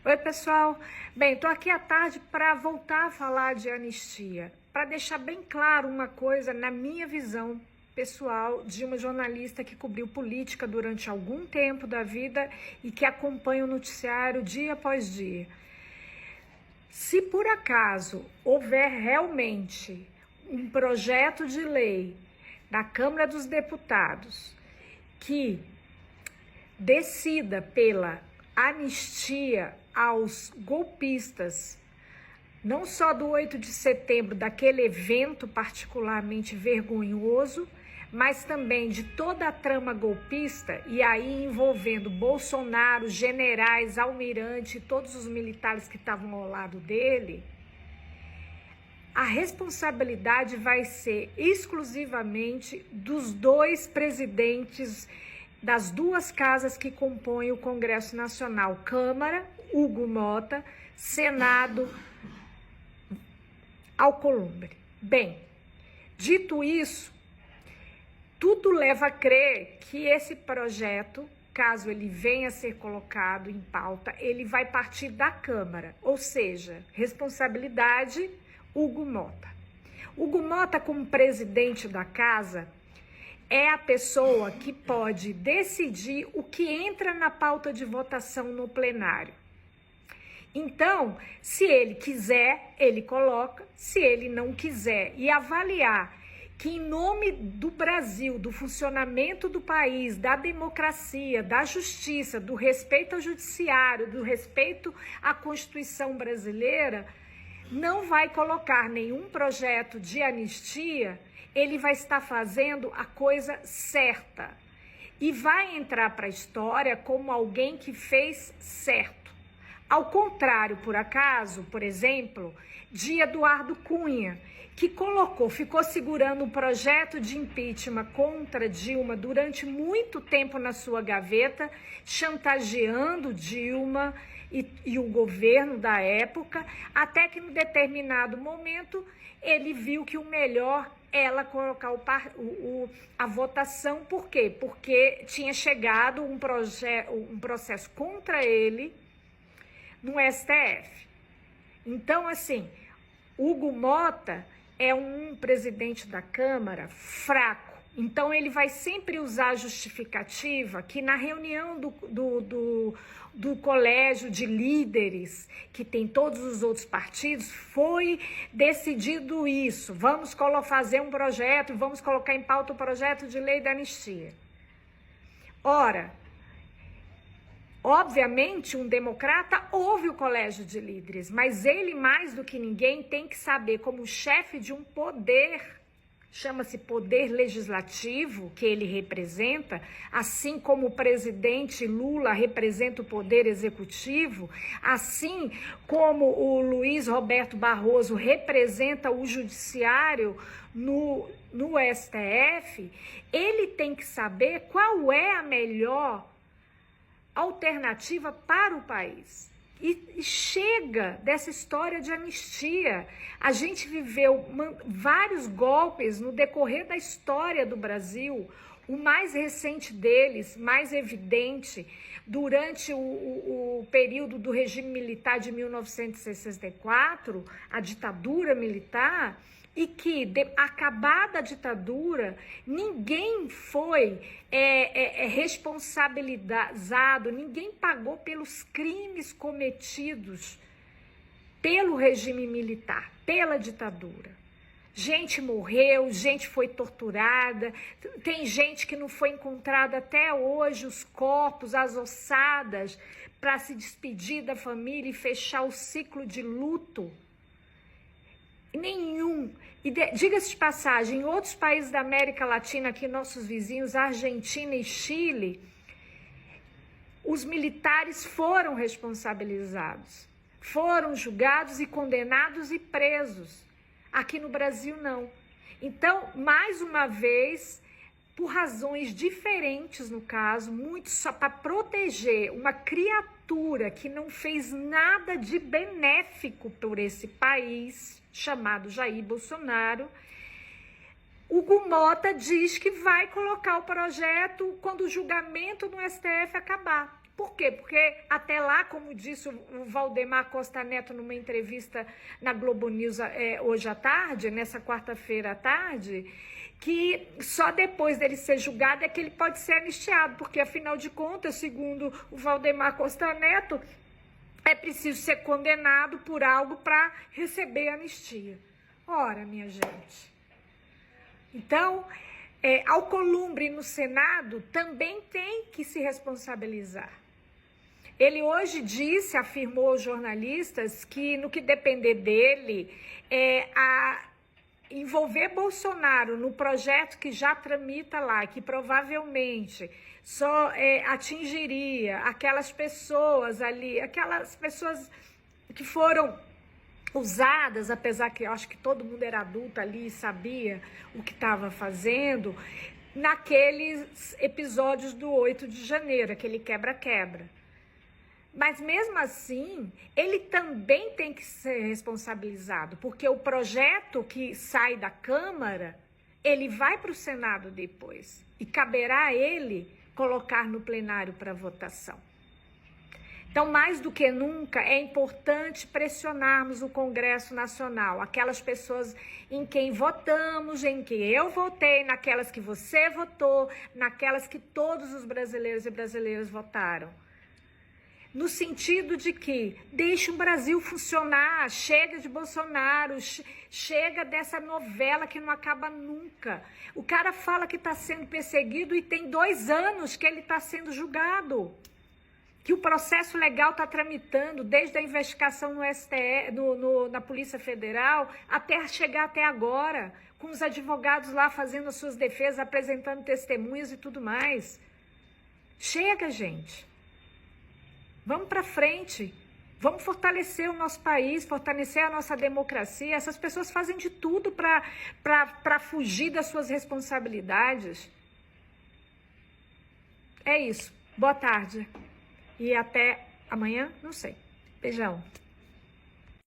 Oi, pessoal. Bem, estou aqui à tarde para voltar a falar de anistia, para deixar bem claro uma coisa na minha visão pessoal de uma jornalista que cobriu política durante algum tempo da vida e que acompanha o noticiário dia após dia. Se por acaso houver realmente um projeto de lei da Câmara dos Deputados que decida pela anistia aos golpistas, não só do 8 de setembro, daquele evento particularmente vergonhoso, mas também de toda a trama golpista, e aí envolvendo Bolsonaro, generais, almirante, todos os militares que estavam ao lado dele, a responsabilidade vai ser exclusivamente dos dois presidentes das duas casas que compõem o Congresso Nacional, Câmara, Hugo Mota, Senado, Alcolumbre. Bem, dito isso, tudo leva a crer que esse projeto, caso ele venha a ser colocado em pauta, ele vai partir da Câmara, ou seja, responsabilidade Hugo Mota. Hugo Mota, como presidente da casa, é a pessoa que pode decidir o que entra na pauta de votação no plenário. Então, se ele quiser, ele coloca, se ele não quiser, e avaliar que em nome do Brasil, do funcionamento do país, da democracia, da justiça, do respeito ao judiciário, do respeito à Constituição brasileira, não vai colocar nenhum projeto de anistia, ele vai estar fazendo a coisa certa e vai entrar para a história como alguém que fez certo. Ao contrário, por acaso, por exemplo, de Eduardo Cunha, que ficou segurando um projeto de impeachment contra Dilma durante muito tempo na sua gaveta, chantageando Dilma e o governo da época, até que, em determinado momento, ele viu que o melhor ela colocar a votação. Por quê? Porque tinha chegado um processo contra ele no STF. Então, assim, Hugo Mota é um presidente da Câmara fraco. Então, ele vai sempre usar a justificativa que na reunião do colégio de líderes, que tem todos os outros partidos, foi decidido isso. Vamos fazer um projeto, vamos colocar em pauta o projeto de lei da anistia. Ora, obviamente, um democrata ouve o colégio de líderes, mas ele, mais do que ninguém, tem que saber, como chefe de um poder, chama-se poder legislativo, que ele representa, assim como o presidente Lula representa o poder executivo, assim como o Luiz Roberto Barroso representa o judiciário no STF, ele tem que saber qual é a melhor alternativa para o país. E chega dessa história de anistia. A gente viveu vários golpes no decorrer da história do Brasil. O mais recente deles, mais evidente, durante o período do regime militar de 1964, a ditadura militar, e que, acabada a ditadura, ninguém foi responsabilizado, ninguém pagou pelos crimes cometidos pelo regime militar, pela ditadura. Gente morreu, gente foi torturada, tem gente que não foi encontrada até hoje, os corpos, as ossadas, para se despedir da família e fechar o ciclo de luto. Nenhum. E diga-se de passagem, em outros países da América Latina, aqui nossos vizinhos, Argentina e Chile, os militares foram responsabilizados, foram julgados e condenados e presos. Aqui no Brasil, não. Então, mais uma vez, por razões diferentes no caso, muito só para proteger uma criatura que não fez nada de benéfico por esse país, chamado Jair Bolsonaro, Hugo Mota diz que vai colocar o projeto quando o julgamento no STF acabar. Por quê? Porque até lá, como disse o Valdemar Costa Neto numa entrevista na Globo News hoje à tarde, nessa quarta-feira à tarde, que só depois dele ser julgado é que ele pode ser anistiado, porque afinal de contas, segundo o Valdemar Costa Neto, é preciso ser condenado por algo para receber anistia. Ora, minha gente. Então, Alcolumbre no Senado também tem que se responsabilizar. Ele hoje afirmou aos jornalistas que no que depender dele, envolver Bolsonaro no projeto que já tramita lá, que provavelmente só atingiria aquelas pessoas ali, aquelas pessoas que foram usadas, apesar que eu acho que todo mundo era adulto ali e sabia o que estava fazendo, naqueles episódios do 8 de janeiro, aquele quebra-quebra. Mas mesmo assim, ele também tem que ser responsabilizado, porque o projeto que sai da Câmara, ele vai para o Senado depois, e caberá a ele colocar no plenário para votação. Então, mais do que nunca, é importante pressionarmos o Congresso Nacional, aquelas pessoas em quem votamos, em que eu votei, naquelas que você votou, naquelas que todos os brasileiros e brasileiras votaram. No sentido de que deixa o Brasil funcionar, chega de Bolsonaro, chega dessa novela que não acaba nunca. O cara fala que está sendo perseguido e tem 2 anos que ele está sendo julgado. Que o processo legal está tramitando desde a investigação no STF, na Polícia Federal, até chegar até agora, com os advogados lá fazendo as suas defesas, apresentando testemunhas e tudo mais. Chega, gente. Vamos para frente. Vamos fortalecer o nosso país, fortalecer a nossa democracia. Essas pessoas fazem de tudo para fugir das suas responsabilidades. É isso. Boa tarde. E até amanhã, não sei. Beijão.